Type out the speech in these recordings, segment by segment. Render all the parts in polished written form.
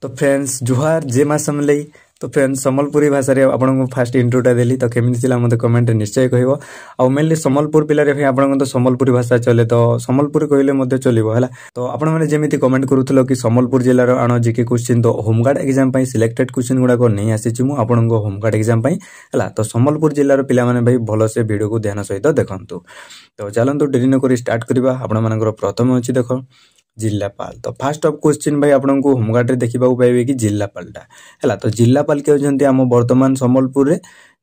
तो फ्रेंड्स जुहार जे माँ समलई। तो फ्रेंड्स सम्बलपुरी भाषा रे आपन फास्ट इंट्रोटा देली तो केमिति थिला मते कमेंट निश्चय कहबो। आ मेनली सम्बलपुर पिला रे आपन तो सम्बलपुरी भाषा चले तो सम्बलपुरी कहले मते चलिबो हला। तो आपन माने जेमिति कमेंट करूथलो कि सम्बलपुर जिल्ला रो आनो जीके क्वेश्चन तो होमगार्ड एग्जाम पई सिलेक्टेड क्वेश्चन गुडा को नै आसी मु आपन को होमगार्ड एग्जाम पई हला। तो सम्बलपुर जिल्ला रो पिला माने भाई भलो से वीडियो को ध्यान सहित देखंतु। तो चलंतु डेरी न करी स्टार्ट करबा। आपन मानकर प्रथम अछि देखो जिल्लापाल। तो फास्ट ऑफ क्वेश्चन भाई आपन को होमगार्ड रे देखिबा को पाइबे कि जिल्लापालटा हला। तो जिल्लापाल के होजंती हम वर्तमान सम्बलपुर रे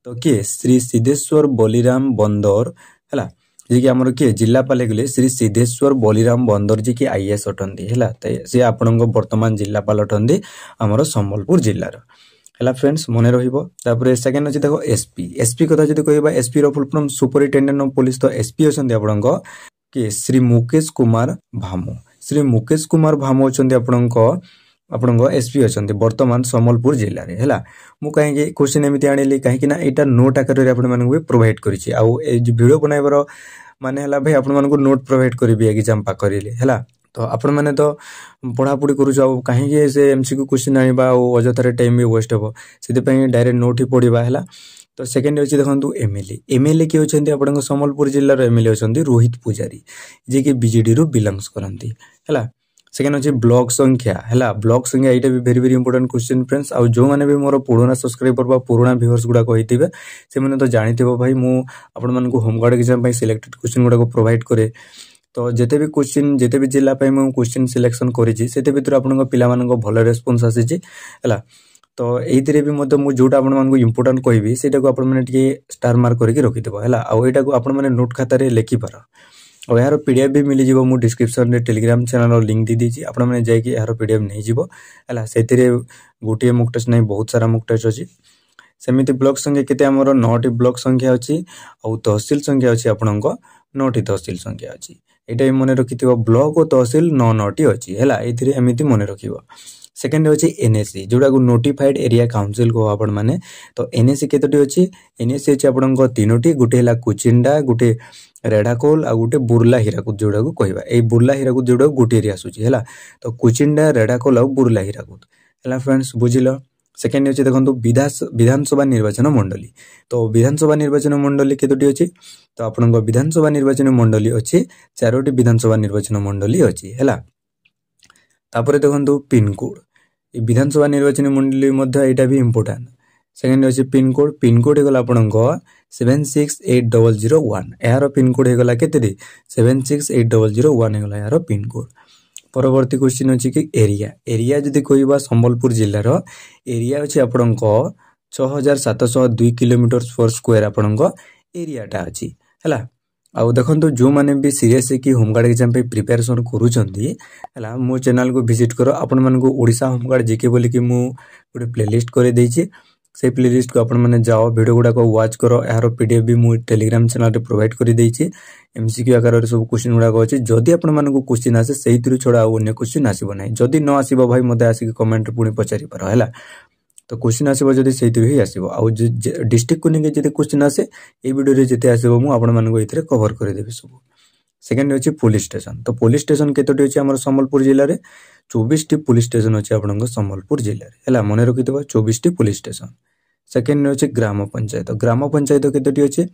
तो के श्री सिद्धेश्वर बलिराम बंदर हला जे कि हमर के जिल्लापाल गले श्री सिद्धेश्वर बलिराम बंदर जी की आईएएस अटंदी हला। त से आपन को वर्तमान जिल्लापाल अटंदी हमर सम्बलपुर जिल्ला रो हला। फ्रेंड्स मने रहिबो। तापर सेकंड अछि देखो एसपी कथा जदी कहबा एसपी रो full form superintendent of police. तो एसपी अछंदी आपन को के श्री मुकेश कुमार भामू। श्री मुकेश कुमार भामू अछंदी आपन को एसपी अछंदी वर्तमान सम्बलपुर जिल्ला रे हला। मु काहे कि क्वेश्चन एमिति आनिली काहे कि ना एटा नोट आकार रे आपन मानन को प्रोवाइड करिछि। आ ए जे वीडियो बनाइबर माने हला भाई आपन मानन को नोट प्रोवाइड करबी एग्जाम पा करिले हला। तो आपन माने तो पढ़ा पढ़ी करूछ आ काहे कि से एमसीक्यू क्वेश्चन आनिबा आ अजथरे टाइम भी वेस्ट हो सेति पई डायरेक्ट नोट ही पढिबा हला। तो सेकंड अछि देखंतु एमएलए के होचंती आपन सम्बलपुर जिल्ला रो एमएलए होचंती रोहित पुजारी जे कि बीजेडी रो बिलोंग्स करंती हला। सेकंड अछि ब्लॉक संख्या हला। ब्लॉक संख्या एटा भी वेरी इंपोर्टेंट क्वेश्चन फ्रेंड्स। आ जो माने भी मोर पुराना सब्सक्राइबर बा पुराना व्यूअर्स गुडा कहिथिबे से माने तो जानिथिबो भाई मु आपन मन को होमगार्ड एग्जाम पई सिलेक्टेड क्वेश्चन गुडा को प्रोवाइड करे। तो जेते भी क्वेश्चन जेते भी जिल्ला पई मु क्वेश्चन सिलेक्शन करिछि सेते भीतर आपन को पिला मन को भलो रेस्पॉन्स आसीछि हला। तो एइतरे भी मते मु जोटा आपन मन को इंपोर्टेंट कहबी सेटा को आपन माने टिके स्टार मार्क करके रखि देबो हला। आ एटा को आपन माने नोट खाता रे लेखि पारो। और यार पीडीएफ भी मिली जिवो। मु डिस्क्रिप्शन रे टेलीग्राम चैनल रो लिंक दी दीची आपन माने जाय कि यार पीडीएफ नै जिवो हला। सेतिरे गोटे मुक टेस्ट नै बहुत सारा मुक टेस्ट अछि। सेमिति ब्लॉक संख्या केते हमरो 9 टी ब्लॉक संख्या अछि और तहसील संख्या अछि आपन को 9 टी तहसील संख्या अछि। एटा मने रखिथिबो ब्लॉक और तहसील 9 टी अछि हला। एथिरे एमिति मने रखिबो। सेकंड अछि एनएसी जोडा को नोटिफाइड एरिया काउंसिल को आपन माने। तो एनएसी केतोटी अछि एनएसी अछि आपन को 3टी गुटे हला कुचिंडा गुटे रेडाकोल आ गुटे बुर्ला हीराकुद जोडा को कहबा। ए बुर्ला हीराकुद जोडा गुटे एरिया सुची हला। तो कुचिंडा रेडाकोल आ बुर्ला हीराकुद हला। फ्रेंड्स बुझिलो। सेकंड अछि देखंतु विधानसभा निर्वाचन मंडली। तो विधानसभा निर्वाचन मंडली केतोटी अछि तो आपन को विधानसभा निर्वाचन मंडली अछि 4टी विधानसभा निर्वाचन मंडली अछि हला। तापर देखंतु पिन कोड ए विधानसभा निर्वाचन मंडली मध्ये एटा भी इंपोर्टेंट। सेकंड अछि पिन कोड हेगला आपन को 768001 यार पिन कोड हेगला केते 768001 हेगला यार पिन कोड। परवर्ती क्वेश्चन अछि कि एरिया जदी कहबा संबलपुर जिल्ला रो एरिया अछि आपन को 6702 किलोमीटर पर स्क्वायर आपन को एरियाटा अछि हला। आ देखंतु जो माने भी सीरियस कि होमगार्ड एग्जाम पे प्रिपरेशन करूचंती हला मो चैनल को विजिट करो। आपन मन को ओडिसा होमगार्ड जीके बोली कि मु गोटे प्लेलिस्ट करे देछि। से प्लेलिस्ट को आपन माने जाओ वीडियो गुडा को वॉच करो। यार पीडीएफ भी मु टेलीग्राम चैनल रे प्रोवाइड करि देछि। एमसीक्यू आकार रे सब क्वेश्चन गुडा को अछि। जदी आपन मन को क्वेश्चन आसे सेहितिर छोडा अन्य क्वेश्चन आसीबो नै। जदी न आसीबो भाई मते आसी कमेंट पुनी पचारि पारो हला। तो क्वेश्चन आसीबो जदी सेहितिर ही आसीबो। आ डिस्ट्रिक्ट को नेके जदी क्वेश्चन आसे ए वीडियो रे जते आसीबो मु आपन मन को इथरे कवर करि देबे सब। सेकंड अछि पुलिस स्टेशन। तो पुलिस स्टेशन केतोटी अछि हमर संबलपुर जिल्ला रे 24 टी पुलिस स्टेशन अछि आपन को संबलपुर जिल्ला रे हला। मने रखितबो 24 टी पुलिस स्टेशन। सेकंड अछि ग्राम पंचायत। ग्राम पंचायत केतोटी अछि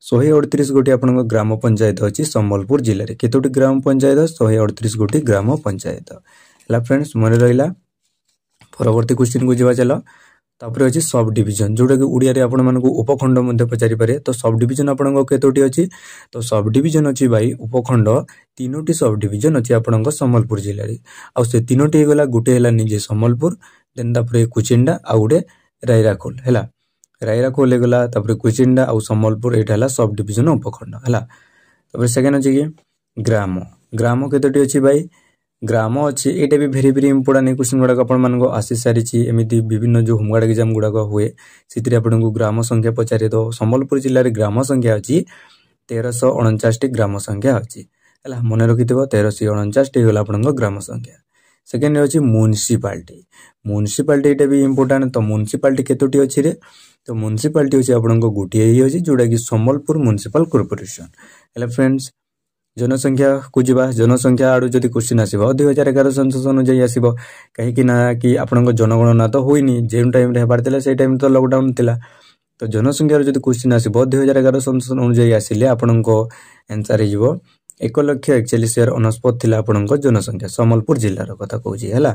138 गोटी आपन को ग्राम पंचायत अछि संबलपुर जिल्ला रे। केतोटी ग्राम पंचायत 138 गोटी ग्राम पंचायत हला। फ्रेंड्स मने रहिला। परवर्ती क्वेश्चन को जिवा चलो। तापर अछि सब डिवीजन जोडा कि उडिया रे आपन मन को उपखंड मध्ये पचारि पारे। तो सब डिवीजन आपन को केतोटी अछि तो सब डिवीजन अछि भाई उपखंड 3टी सब डिवीजन अछि आपन को संबलपुर जिल्ला रे। आ से 3टी गला गुटे हला निजे संबलपुर देन तापर कुचिंडा आ गुटे रायराकोल हला। रायराकोल गला तापर कुचिंडा आ संबलपुर एटा हला सब डिवीजन उपखंड हला। तापर सेकंड अछि कि ग्राम केतोटी अछि भाई ग्राम अछि। एटा भी वेरी इंपोर्टेंट क्वेश्चन गुडा अपन मन को आसी सारिछि। एमिति विभिन्न जो होमगार्ड एग्जाम गुडा को हुए सितरे अपन को ग्राम संख्या पचारे। तो संबलपुर जिल्ला रे ग्राम संख्या अछि 1349 टी ग्राम संख्या अछि हला। मने रखितबो 1349 टी होला अपन को ग्राम संख्या। सेकंड अछि म्युनिसिपालिटी एटा भी इंपोर्टेंट। तो म्युनिसिपालिटी केतोटी अछि रे तो म्युनिसिपालिटी अछि अपन को गुटिए ही अछि जोडा कि संबलपुर म्युनिसिपल कॉर्पोरेशन हला। फ्रेंड्स जनसंख्या को जीवा जनसंख्या आड़ू जदि क्वेश्चन आसो 2011 सेंसस अनुଯାयी आसो कहीं कि आपण जनगणना तो होनी जो टाइम हेबार से टाइम तो लॉकडाउन थिला तो जनसंख्यार जदि क्वेश्चन आसो 2011 सेंसस अनुଯାयी आसिले आपणक आंसर हो 1,41,69 थिला आपणक जनसंख्या सम्बलपुर जिलार कथा कहूँ है।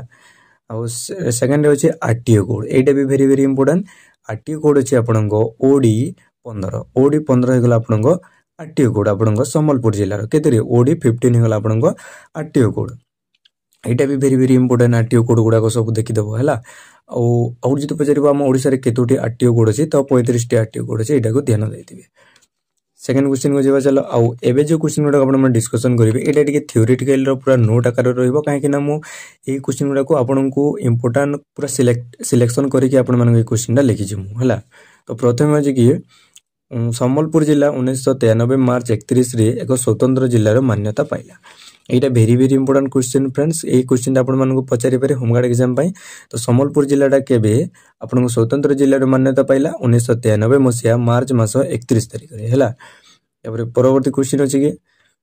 आउ सेकेंड अच्छे आरटीओ कोड एटा भी very very important RTO code अच्छे आपणक ओडी 15 होगला आपणक आरटीओ कोड आपणक सम्बलपुर जिलार केते ओडी 15 होगला आपणक आरटीओ कोड एटा भी very very important RTO code गुड़ाक सब देखीदेव है। आउ जी पचार आम ओडिशा रे केतोटी आरटीओ कोड अच्छी तो 35 टी आरटीओ कोड अच्छे यहाँ ध्यान देते। सेकेंड क्वेश्चन को जावा चलो आउ एबे जो क्वेश्चन गुड़ा आपण डिस्कसन करेंगे एटा टिके थ्योरेटिकल पूरा नोट आकार रहिबो काहे कि ना मु ए क्वेश्चन गुड़ा को आपन को इंपोर्टेंट पूरा सिलेक्शन करके आपण मन ए क्वेश्चनटा लिखि छिमु हला। तो प्रथम अछि कि सम्बलपुर जिला 1993 मार्च 31 रे एक स्वतंत्र जिल्लार मान्यता पाइला एटा very very important question friends ए क्वेश्चन आपण मन को पचारि पारे होमगार्ड एग्जाम पई। तो सम्बलपुर जिलाटा केबे आपण को स्वतंत्र जिल्लार मान्यता पाइला 1993 मसिया मार्च मास 31 तारिख रे हला। तापर परवर्ती क्वेश्चन अछि कि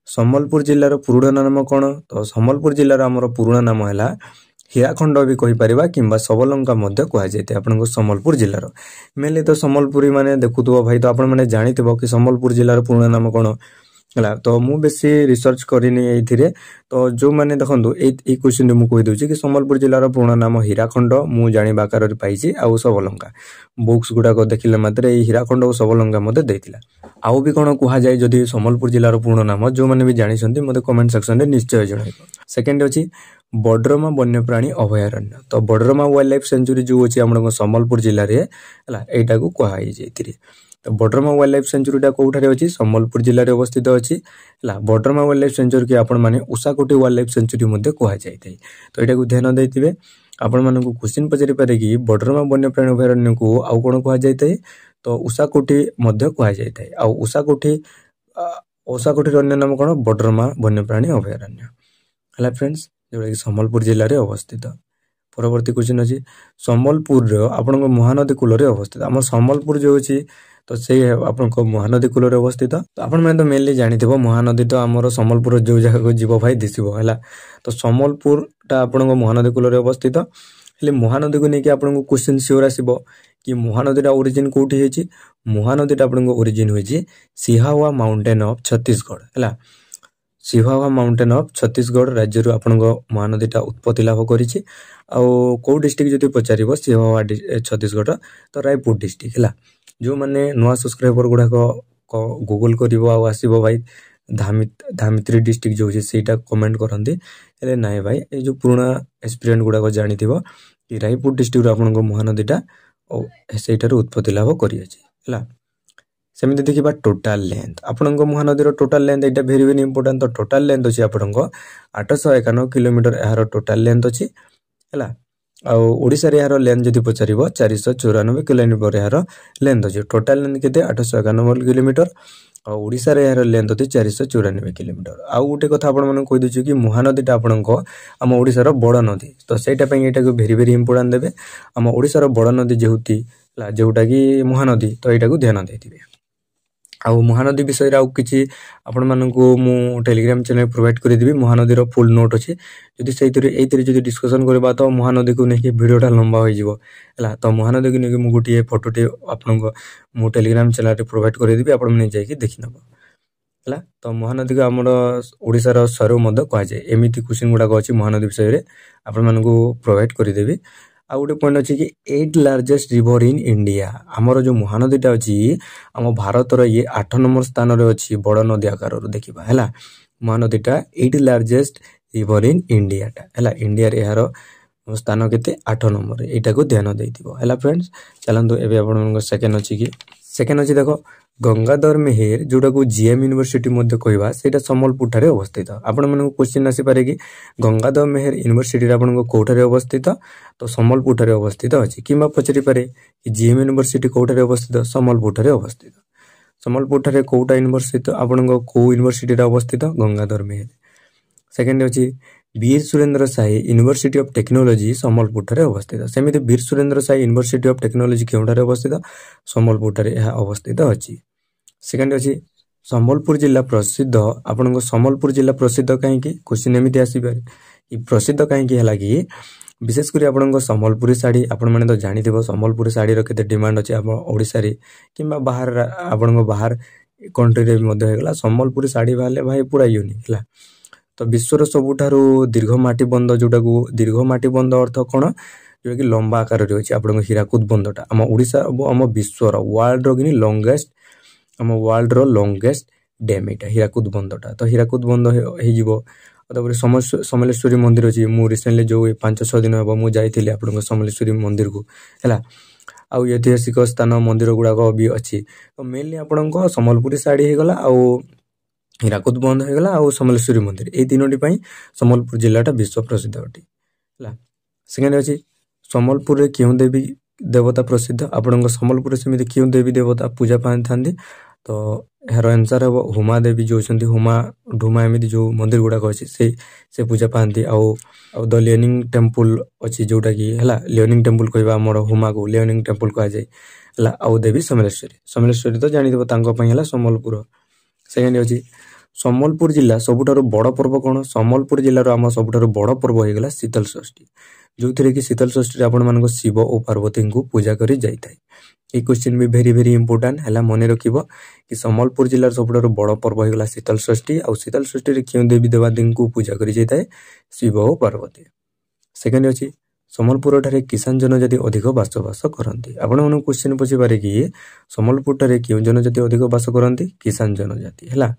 सम्बलपुर जिल्लार पुराणा नाम कोन तो सम्बलपुर जिल्लार हमर पुराणा नाम हैला हीराखंड भी कहि परिबा किंबा सबलंका मध्य कहा जायते आपण को सम्बलपुर जिल्लार मेले तो सम्बलपुरी माने देखुथबो भाई तो आपण माने जानिथबो कि सम्बलपुर जिल्लार पुराणा नाम कोन हला। तो मु बेसी रिसर्च करिनी एथिरे तो जो माने देखंतु ए क्वेश्चन मु कहि दोछि कि सम्बलपुर जिल्लार पुराणा नाम हीराखंड मु जानिबा आकार पाइछि आ सबलंका बुक्स गुडा को देखिले मात्र ए हीराखंड और सबलंका मते देथिला। आउ भी कोन कुहा जाय जदि सम्बलपुर जिल्लार पूर्ण नाम जो माने भी जानि छथि मते कमेंट सेक्शन रे निश्चय जणाइबो। सेकंड अछि बडरमा वन्यप्राणी अभयारण्य तो बडरमा वाइल्ड लाइफ सेंचुरी जो अछि हमर सम्बलपुर जिल्ला रे हला एटा को कुहा जाय एथिरे। तो बडरमा वाइल्ड लाइफ सेंचुरीटा कोठारे अछि सम्बलपुर जिल्ला रे अवस्थित अछि हला। बडरमा वाइल्ड लाइफ सेंचुरी के आपण माने उषाकोटी वाइल्ड लाइफ सेंचुरी मध्ये कुहा जायते तो एटा को ध्यान दैथिबे। आपण माने को क्वेश्चन पचारि पारे कि बडरमा वन्यप्राणी अभयारण्य को आउ कोन कुहा जायते तो उषाकोटी मध्ये कुहा जायते आ उषाकोटी अन्य नाम कोन बडरमा वन्यप्राणी अभयारण्य हला फ्रेंड्स जो सम्बलपुर जिल्ला रे अवस्थित। परवर्ती क्वेश्चन अछि सम्बलपुर रो आपण को महानदी कूल रे अवस्थित हमर सम्बलपुर जो अछि तो से आपण को महानदी कूल रे अवस्थित। तो आपण माने तो मेनली जानिथिबो महानदी तो हमर सम्बलपुर जो जगह को जीव भाई दिसिबो हला। तो सम्बलपुर ता आपण को महानदी कूल रे अवस्थित हेले महानदी को नेकी आपण को क्वेश्चन श्योर आसीबो कि महानदीटा ओरिजिन कोठी हेछि महानदीटा आपण को ओरिजिन होइछि सिहावा माउंटेन ऑफ छत्तीसगढ़ हला। सिहावा माउंटेन ऑफ छत्तीसगढ़ राज्य रो आपण को महानदीटा उत्पत्ति लाभ करिछि आ को डिस्ट्रिक्ट जति पचारिबो सिहावा छत्तीसगढ़ तो रायपुर डिस्ट्रिक्ट हला। जो माने नुआ सब्सक्राइबर गुडा को गूगल करिवो आ आसीबो भाई धामित्री डिस्ट्रिक्ट जो सेटा कमेंट करंदी हेले नाय भाई ए जो पुराना एक्सपीरियंस गुडा को जानिथिबो कि रायपुर डिस्ट्रिक्ट रो आपण को महानदीटा सेटार उत्पत्ति लाभ करि अछि हला। सेमिति देखिबा टोटल लेंथ आपण को महानदीर टोटल लेंथ एटा वेरी वेरी इंपोर्टेंट। तो टोटल लेंथ अछि आपण को 851 किलोमीटर एहार टोटल लेंथ अछि हला। आ ओडिसा रे एहार लेंथ जति पचारिबो 494 किलोमीटर एहार लेंथ अछि टोटल लेंथ केते 851 किलोमीटर आ ओडिसा रे एहार लेंथ अछि 494 किलोमीटर। आ उटे कथा आपण मन कहि दिछु कि महानदीटा आपण को हम ओडिसा रो बड़ नदी तो सेटा पई एटा को वेरी वेरी इंपोर्टेंट देबे हम ओडिसा रो बड़ नदी जेहुती ला जेउटा कि महानदी तो एटा को ध्यान देथिबे। आ महानदी विषय रे आ किछि आपण मानन को मु टेलीग्राम चैनल प्रोवाइड करि देबी महानदी रो फुल नोट अछि जदि सेइतरे एइतरे जदि डिस्कशन करबा तो महानदी को नेकी वीडियोटा लंबा होई जिवो हला। तो महानदी को नेकी मु गुटिए फोटोटे आपन को मु टेलीग्राम चैनल रे प्रोवाइड करि देबी आपण माने जाई कि देखि नबो हला। तो महानदी को हमर ओडिसा रो सरो मध्य कहा जाय एमिति क्वेश्चन गुडा को अछि महानदी विषय रे आपण मानन को प्रोवाइड करि देबी। आ गोटे पॉइंट अछि कि 8 लार्जेस्ट रिवर इन इंडिया हमर जो महानदीटा अछि हम भारत रो ये 8 नंबर स्थान रे अछि बड़ नदी आकार रो देखिबा हला। महानदीटा 8 लार्जेस्ट रिवर इन इंडिया टा हला इंडिया रे यार स्थान केते 8 नंबर एटा को ध्यान देइथिबो हला। फ्रेंड्स चलंतु एबे आपण मन सेकंड अछि कि सेकंड अछि देखो गंगाधर मेहेर जोटा को जीएम यूनिवर्सिटी मध्ये कहबा सेटा सम्बलपुर ठारे अवस्थित। आपण मन को क्वेश्चन आसी पारे कि गंगाधर मेहेर यूनिवर्सिटी आपण को कोठारे अवस्थित तो सम्बलपुर ठारे अवस्थित अछि किबा पचरी पारे कि जीएम यूनिवर्सिटी कोठारे अवस्थित सम्बलपुर ठारे अवस्थित। सम्बलपुर ठारे कोटा यूनिवर्सिटी आपण को यूनिवर्सिटी रे अवस्थित गंगाधर मेहेर। सेकंड अछि Veer Surendra Sai university of technology Sambalpur ठारे अवस्थित। सेमिति Veer Surendra Sai university of technology केउठारे अवस्थित सम्बलपुर ठारे यह अवस्थित अछि। सेकंड अछि ସମ୍ବଲପୁର ଜିଲ୍ଲା ପ୍ରସିଦ୍ଧ ଆପଣଙ୍କ ସମ୍ବଲପୁର ଜିଲ୍ଲା ପ୍ରସିଦ୍ଧ କାହିଁକି କ୍ୱେଶ୍ଚିନ୍ ଏମିତି ଆସିପାରେ କି ପ୍ରସିଦ୍ଧ କାହିଁକି ହେଲା କି ବିଶେଷ କରି ଆପଣଙ୍କ ସମ୍ବଲପୁରୀ ଶାଢ଼ୀ ଆପଣମାନେ ତ ଜାଣିଥିବ ସମ୍ବଲପୁରୀ ଶାଢ଼ୀର କେତେ ଡିମାଣ୍ଡ ଅଛି ଆମ ଓଡ଼ିଶାରେ କିମ୍ବା ବାହାର ଆପଣଙ୍କ ବାହାର କଣ୍ଟ୍ରିରେ ମଧ୍ୟ ହେଇଗଲା ସମ୍ବଲପୁରୀ ଶାଢ଼ୀ ବାହାରିଲେ ଭାଇ ପୁରା ୟୁନିକ୍ ହେଲା। ତ ବିଶ୍ୱର ସବୁଠାରୁ ଦୀର୍ଘ ମାଟି ବନ୍ଧ ଯୋଉଟାକୁ ଦୀର୍ଘ ମାଟି ବନ୍ଧ ଅର୍ଥ କ'ଣ ଯୋଉଟାକି ଲମ୍ବା ଆକାରରେ ଅଛି ଆପଣଙ୍କ ହୀରାକୁଦ ବନ୍ଧଟା ଆମ ଓଡ଼ିଶା ଆମ ବିଶ୍ୱର ୱାର୍ଲଡର କି ଲଙ୍ଗେଷ୍ଟ ଆମ ୱାର୍ଲଡର ଲଙ୍ଗେଷ୍ଟ ଡ୍ୟାମ୍ ଏଇଟା ହୀରାକୁଦ ବନ୍ଧଟା। ତ ହୀରାକୁଦ ବନ୍ଧ ହେଇଯିବ ତାପରେ ସମଲେଶ୍ୱରୀ ମନ୍ଦିର ଅଛି ମୁଁ ରିସେଣ୍ଟଲି ଯେଉଁ 5-6 ଦିନ ହେବ ମୁଁ ଯାଇଥିଲି ଆପଣଙ୍କ ସମଲେଶ୍ୱରୀ ମନ୍ଦିରକୁ ହେଲା। ଆଉ ଐତିହାସିକ ସ୍ଥାନ ମନ୍ଦିର ଗୁଡ଼ାକ ବି ଅଛି। ତ ମେନଲି ଆପଣଙ୍କ ସମ୍ବଲପୁରୀ ଶାଢ଼ୀ ହେଇଗଲା ଆଉ ହୀରାକୁଦ ବନ୍ଧ ହେଇଗଲା ଆଉ ସମଲେଶ୍ୱରୀ ମନ୍ଦିର ଏଇ ତିନୋଟି ପାଇଁ ସମ୍ବଲପୁର ଜିଲ୍ଲାଟା ବିଶ୍ୱ ପ୍ରସିଦ୍ଧ ଅଟେ ହେଲା। ସେକେଣ୍ଡ ଅଛି ସମ୍ବଲପୁରରେ କେଉଁ ଦେବୀ ଦେବତା ପ୍ରସିଦ୍ଧ ଆପଣଙ୍କ ସମ୍ବଲପୁରରେ ସେମିତି କେଉଁ ଦେବୀ ଦେବତା ପୂଜା ପାଇଥାନ୍ତି ତ ଏହାର ଆନ୍ସର ହେବ ହୁମା ଦେବୀ ଯେଉଁ ଅଛନ୍ତି ହୁମା ଢୁମା ଏମିତି ଯେଉଁ ମନ୍ଦିର ଗୁଡ଼ାକ ଅଛି ସେ ପୂଜା ପାଆନ୍ତି। ଆଉ ଦ ଲିଓନିଂ ଟେମ୍ପୁଲ ଅଛି ଯେଉଁଟାକି ହେଲା ଲିଓନିଂ ଟେମ୍ପୁଲ କହିବା ଆମର ହୁମାକୁ ଲିଓନିଂ ଟେମ୍ପୁଲ କୁହାଯାଏ ହେଲା। ଆଉ ଦେବୀ ସମଲେଶ୍ୱରୀ ତ ଜାଣିଥିବ ତାଙ୍କ ପାଇଁ ହେଲା ସମ୍ବଲପୁର। ସେକେଣ୍ଡ ଅଛି ସମ୍ବଲପୁର ଜିଲ୍ଲା ସବୁଠାରୁ ବଡ଼ ପର୍ବ କ'ଣ ସମ୍ବଲପୁର ଜିଲ୍ଲାର ଆମ ସବୁଠାରୁ ବଡ଼ ପର୍ବ ହେଇଗଲା ଶୀତଳ ଷଷ୍ଠୀ ଯେଉଁଥିରେ କି ଶୀତଳ ଷଷ୍ଠୀରେ ଆପଣମାନଙ୍କ ଶିବ ଓ ପାର୍ବତୀଙ୍କୁ ପୂଜା କରି ଯାଇଥାଏ। এই क्वेश्चन भी भेरी भेरी इंपोर्टाट है मन रखिब कि सम्बलपुर जिलार सबुठारु बड़ पर्व होगा शीतल षष्ठी आउ शीतल षष्ठी क्यों देवी देवादी को पूजा करी जाए शिव और पार्वती। सेकेंड अच्छी सम्बलपुर ठारे किसान जनजाति अधिक बासबास करती आपण मन क्वेश्चन पचारे कि सम्बलपुर ठारे क्यों जनजाति अधिक बास करती किसान जनजाति है।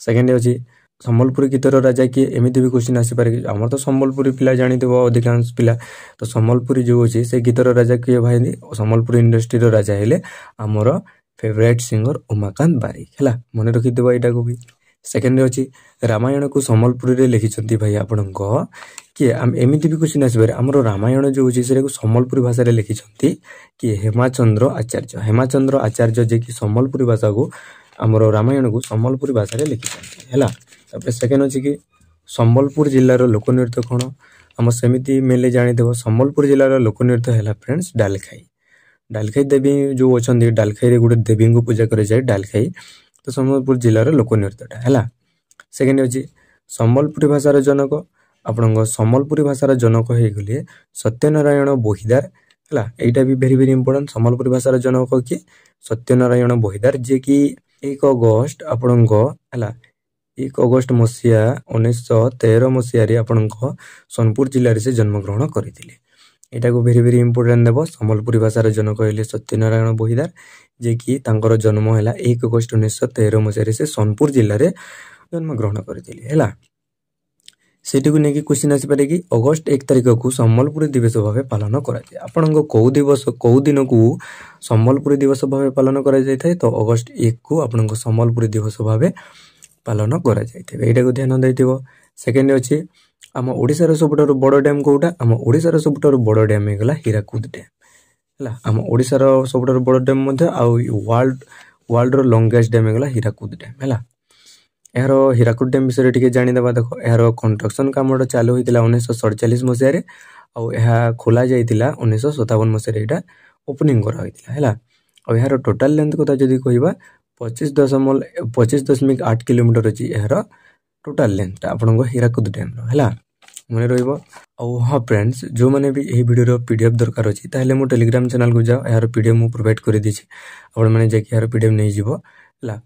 सेकेंड अच्छी सम्बलपुरी गीतर राजा किए एमती भी क्वेश्चन आसीपारे कि आम तो सम्बलपुरी पिला जानिथिबो अधिकांश पिला तो सम्बलपुरी जो अच्छी से गीतर राजा किए भाई सम्बलपुरी इंडस्ट्री राजा हेले आमर फेवरेट सिंगर उमाकांत बारिक है मन रखिथि यहाँ को भी। सेकेंड अच्छी रामायण को सम्बलपुरी लिखिं भाई आपण किए एमती भी क्वेश्चन आसपारे आमर रामायण जो अच्छी से सम्बलपुरी भाषा लिखिं कि हेमाचंद्र आचार्य जे कि सम्बलपुरी भाषा को आमर रामायण को सम्बलपुरी भाषा लिखिं है। सेकेंड अच्छी कि सम्बलपुर जिलार लोकनृत्य कौन आम सेमती मेनली जानिथ्व सम्बलपुर जिलार लोकनृत्य है फ्रेंड्स डालखाई देवी जो अच्छा डालखाई गोटे देवी को पूजा कर जाए डालखाई तो सम्बलपुर जिलार लोकनृत्यटा है। सेकेंड अच्छी सम्बलपुरी भाषार जनक आपण सम्बलपुरी भाषार जनक हो गले सत्यनारायण बहिदार है यहाँ भी भेरी भेरी इंपोर्टेंट सम्बलपुरी भाषार जनक किए सत्यनारायण बहिदार जे कि 1 अगस्त आपण है 1 अगस्त मसीहा 1913 मसीह आपण सोनपुर जिले से जन्मग्रहण करते यहाँ को भेरी भेरी इंपोर्टेंट देव सम्बलपुरी भाषार जनक है सत्यनारायण बहिदार जे कि तांकर जन्म है 1 अगस्त 1913 मसीह से सोनपुर जिले में जन्मग्रहण करते है। सेठी को लेकिन क्वेश्चन आसपारे कि अगस्त 1 तारिख को सम्बलपुरी दिवस भाव पालन कराए आपण कौ दिन को सम्बलपुरी दिवस भाव पालन कराए तो अगस्त 1 को आपण सम्बलपुरी दिवस भाव पालन कराइए को ध्यान देथिबो। सेकेंड अच्छी आम ओडिशार सबुठारु बड़ डैम कोटा आम ओडिशार सबुठारु बड़ डैम होगा हीराकुद डैम है आम ओडिशार सबुठारु बड़ डैम वर्ल्डर लंगेस्ट डैम होगा हीराकुद डैम है। यार हीराकुद डैम विषय टी जानीदे देख यार कंस्ट्रक्शन कम चालू होता 1947 मसीह और खोल जाता 1957 मसीह यहाँ ओपनिंग कराइला है। यार टोटाल लेंथ कथा जदि कहबा 25.8 किलोमीटर अच्छी यार टोटाल लेंथटा आपण हीराकुद डैम है मन रहा। हाँ फ्रेंड्स जो मैंने भी यही वीडियो पीडीएफ दरकार अच्छी ताहले मो टेलीग्राम चैनल को जाओ यार पीडीएफ मुझे प्रोवाइड कर दी आपण मैंने जाकि यार पीडीएफ नहीं जीवो है।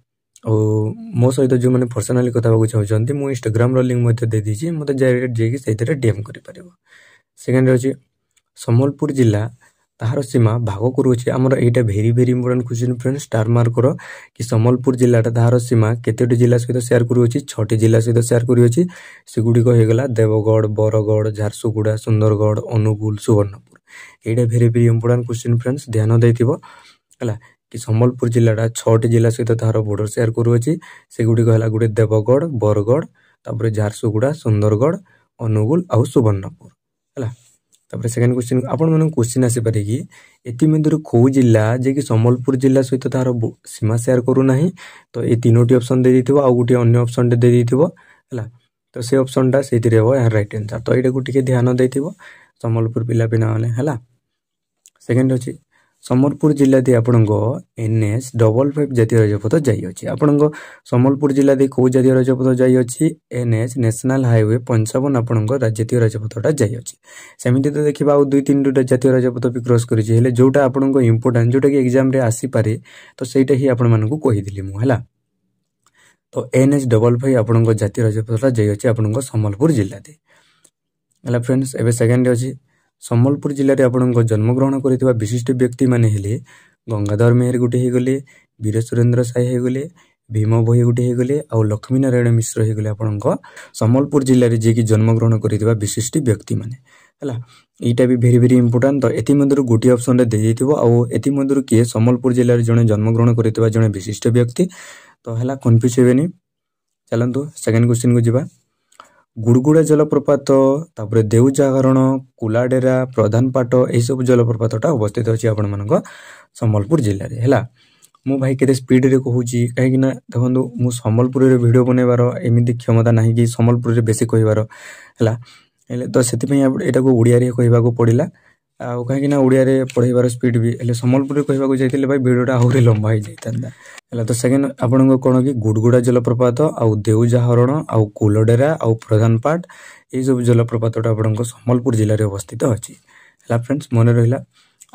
मो सहित जो मैंने पर्सनाली कथा चाहते मुझे इंस्टाग्राम लिंक दे दीजिए मत डायरेक्ट जाकि से डीएम कर। सेकेंड अच्छी सम्बलपुर जिला ताहार सीमा भाग करुच्छे आमर यहाँ very very important question friend star mark करो कि सम्बलपुर जिलाटा ताहार सीमा केतोटी जिला सहित शेयर करुच्छी 6टी जिला सहित शेयर करुच्छी सेगुड़िक होगला देवगढ़ बरगढ़ झारसुगुड़ा सुंदरगढ़ अनुगुल सुवर्णपुर यहाँ very very important question friends ध्यान देथिबो है कि सम्बलपुर जिलाटा 6टी जिला सहित ताहार बॉर्डर शेयर करुच्छी सेगुड़िक है गोटे देवगढ़ बरगढ़ तापर झारसुगुड़ा सुंदरगढ़ अनुगुल आउ सुवर्णपुर है। तापर सेकेंड क्वेश्चन आपण मन क्वेश्चन आसीपारे कि एमध्य कौ जिला जे कि सम्बलपुर जिला सहित तार सीमा शेयर करूना तो ये 3टी ऑप्शन दे दी आउ गोटे अन्य ऑप्शन दे दी है तो से ऑप्शनटा से यार राइट आंसर तो यहाँ को ध्यान देथिबो सम्बलपुर पिला पिना है। सेकेंड अच्छी ସମ୍ବଲପୁର ଜିଲ୍ଲା ଦେଇ ଆପଣଙ୍କ NH 55 ଜାତୀୟ ରାଜପଥ ଯାଇଅଛି। ଆପଣଙ୍କ ସମ୍ବଲପୁର ଜିଲ୍ଲା ଦେଇ କେଉଁ ଜାତୀୟ ରାଜପଥ ଯାଇଅଛି? NH ନ୍ୟାସନାଲ ହାଇୱେ 55 ଆପଣଙ୍କ ଜାତୀୟ ରାଜପଥଟା ଯାଇଅଛି। ସେମିତି ତ ଦେଖିବା ଆଉ 2-3ଟା ଜାତୀୟ ରାଜପଥ ବି କ୍ରସ୍ କରିଛି, ହେଲେ ଯେଉଁଟା ଆପଣଙ୍କ ଇମ୍ପୋର୍ଟାଣ୍ଟ ଯେଉଁଟାକି ଏକ୍ଜାମରେ ଆସିପାରେ ତ ସେଇଟା ହିଁ ଆପଣମାନଙ୍କୁ କହିଥିଲି ମୁଁ ହେଲା। ତ NH 55 ଆପଣଙ୍କ ଜାତୀୟ ରାଜପଥଟା ଯାଇଅଛି ଆପଣଙ୍କ ସମ୍ବଲପୁର ଜିଲ୍ଲା ଦେଇ ହେଲା। ଫ୍ରେଣ୍ଡସ୍ ଏବେ ସେକେଣ୍ଡ ଅଛି ସମ୍ବଲପୁର ଜିଲ୍ଲାରେ ଆପଣଙ୍କ ଜନ୍ମଗ୍ରହଣ କରିଥିବା ବିଶିଷ୍ଟ ବ୍ୟକ୍ତିମାନେ ହେଲେ ଗଙ୍ଗାଧର ମେହେର ଗୋଟେ ହେଇଗଲେ, ବୀର ସୁରେନ୍ଦ୍ର ସାଏ ହେଇଗଲେ, ଭୀମ ଭୋଇ ଗୋଟେ ହେଇଗଲେ ଆଉ ଲକ୍ଷ୍ମୀନାରାୟଣ ମିଶ୍ର ହେଇଗଲେ ଆପଣଙ୍କ ସମ୍ବଲପୁର ଜିଲ୍ଲାରେ ଯିଏକି ଜନ୍ମଗ୍ରହଣ କରିଥିବା ବିଶିଷ୍ଟ ବ୍ୟକ୍ତିମାନେ ହେଲା। ଏଇଟା ବି ଭେରି ଭେରି ଇମ୍ପୋର୍ଟାଣ୍ଟ। ତ ଏଥିମଧ୍ୟରୁ ଗୋଟିଏ ଅପସନରେ ଦେଇଯାଇଥିବ ଆଉ ଏଥିମଧ୍ୟରୁ କିଏ ସମ୍ବଲପୁର ଜିଲ୍ଲାରେ ଜଣେ ଜନ୍ମଗ୍ରହଣ କରିଥିବା ଜଣେ ବିଶିଷ୍ଟ ବ୍ୟକ୍ତି ତ ହେଲା, କନଫ୍ୟୁଜ ହେବେନି। ଚାଲନ୍ତୁ ସେକେଣ୍ଡ କ୍ୱେଶ୍ଚିନ୍କୁ ଯିବା। ଗୁଡ଼ଗୁଡ଼ା ଜଳପ୍ରପାତ, ତାପରେ ଦେଉଜାଗରଣ, କୁଲାଡେରା, ପ୍ରଧାନପାଟ ଏହିସବୁ ଜଳପ୍ରପାତଟା ଅବସ୍ଥିତ ଅଛି ଆପଣମାନଙ୍କ ସମ୍ବଲପୁର ଜିଲ୍ଲାରେ ହେଲା। ମୁଁ ଭାଇ କେତେ ସ୍ପିଡ଼ରେ କହୁଛି କାହିଁକିନା ଦେଖନ୍ତୁ ମୁଁ ସମ୍ବଲପୁରରେ ଭିଡ଼ିଓ ବନେଇବାର ଏମିତି କ୍ଷମତା ନାହିଁ କି ସମ୍ବଲପୁରରେ ବେଶୀ କହିବାର ହେଲା, ହେଲେ ତ ସେଥିପାଇଁ ଏଇଟାକୁ ଓଡ଼ିଆରେ କହିବାକୁ ପଡ଼ିଲା। ଆଉ କାହିଁକିନା ଓଡ଼ିଆରେ ପଢ଼େଇବାର ସ୍ପିଡ଼ ବି ହେଲେ ସମ୍ବଲପୁରରେ କହିବାକୁ ଯାଇଥିଲେ ଭାଇ ଭିଡ଼ିଓଟା ଆହୁରି ଲମ୍ବା ହେଇଯାଇଥାନ୍ତା ହେଲା। ତ ସେକେଣ୍ଡ ଆପଣଙ୍କ କ'ଣ କି ଗୁଡ଼ଗୁଡ଼ା ଜଳପ୍ରପାତ ଆଉ ଦେଉଜାହରଣ ଆଉ କୁଲଡେରା ଆଉ ପ୍ରଧାନପାଟ ଏହିସବୁ ଜଳପ୍ରପାତଟା ଆପଣଙ୍କ ସମ୍ବଲପୁର ଜିଲ୍ଲାରେ ଅବସ୍ଥିତ ଅଛି ହେଲା। ଫ୍ରେଣ୍ଡସ୍ ମନେ ରହିଲା।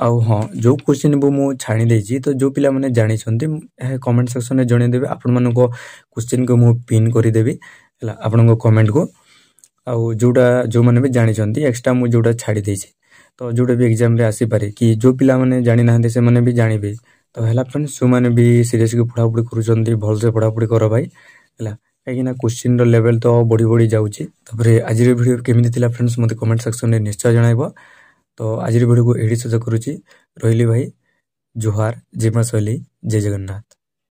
ଆଉ ହଁ, ଯେଉଁ କ୍ୱେଶ୍ଚିନ୍କୁ ମୁଁ ଛାଡ଼ି ଦେଇଛି ତ ଯେଉଁ ପିଲାମାନେ ଜାଣିଛନ୍ତି ଏହା କମେଣ୍ଟ ସେକ୍ସନରେ ଜଣାଇଦେବେ। ଆପଣମାନଙ୍କ କ୍ୱେଶ୍ଚିନ୍କୁ ମୁଁ ପିନ୍ କରିଦେବି ହେଲା ଆପଣଙ୍କ କମେଣ୍ଟକୁ। ଆଉ ଯେଉଁମାନେ ବି ଜାଣିଛନ୍ତି ଏକ୍ସଟ୍ରା ମୁଁ ଯେଉଁଟା ଛାଡ଼ି ଦେଇଛି ତ ଯେଉଁଟା ବି ଏକ୍ଜାମରେ ଆସିପାରେ କି ଯେଉଁ ପିଲାମାନେ ଜାଣିନାହାନ୍ତି ସେମାନେ ବି ଜାଣିବେ ତ ହେଲା। ଫ୍ରେଣ୍ଡସ୍ ଯେଉଁମାନେ ବି ସିରିୟସ୍ଲି ପଢ଼ାପଢ଼ି କରୁଛନ୍ତି ଭଲସେ ପଢ଼ାପଢ଼ି କର ଭାଇ ହେଲା, କାହିଁକିନା କ୍ୱେଶ୍ଚିନ୍ର ଲେଭେଲ ତ ବଢ଼ି ବଢ଼ି ଯାଉଛି। ତାପରେ ଆଜିର ଭିଡ଼ିଓ କେମିତି ଥିଲା ଫ୍ରେଣ୍ଡସ୍ ମୋତେ କମେଣ୍ଟ ସେକ୍ସନରେ ନିଶ୍ଚୟ ଜଣାଇବ। ତ ଆଜିର ଭିଡ଼ିଓକୁ ଏଇଠି ଶେଷ କରୁଛି। ରହିଲି ଭାଇ, ଜୁହାର, ଜୟ ମା ଶୈଳୀ, ଜୟ ଜଗନ୍ନାଥ।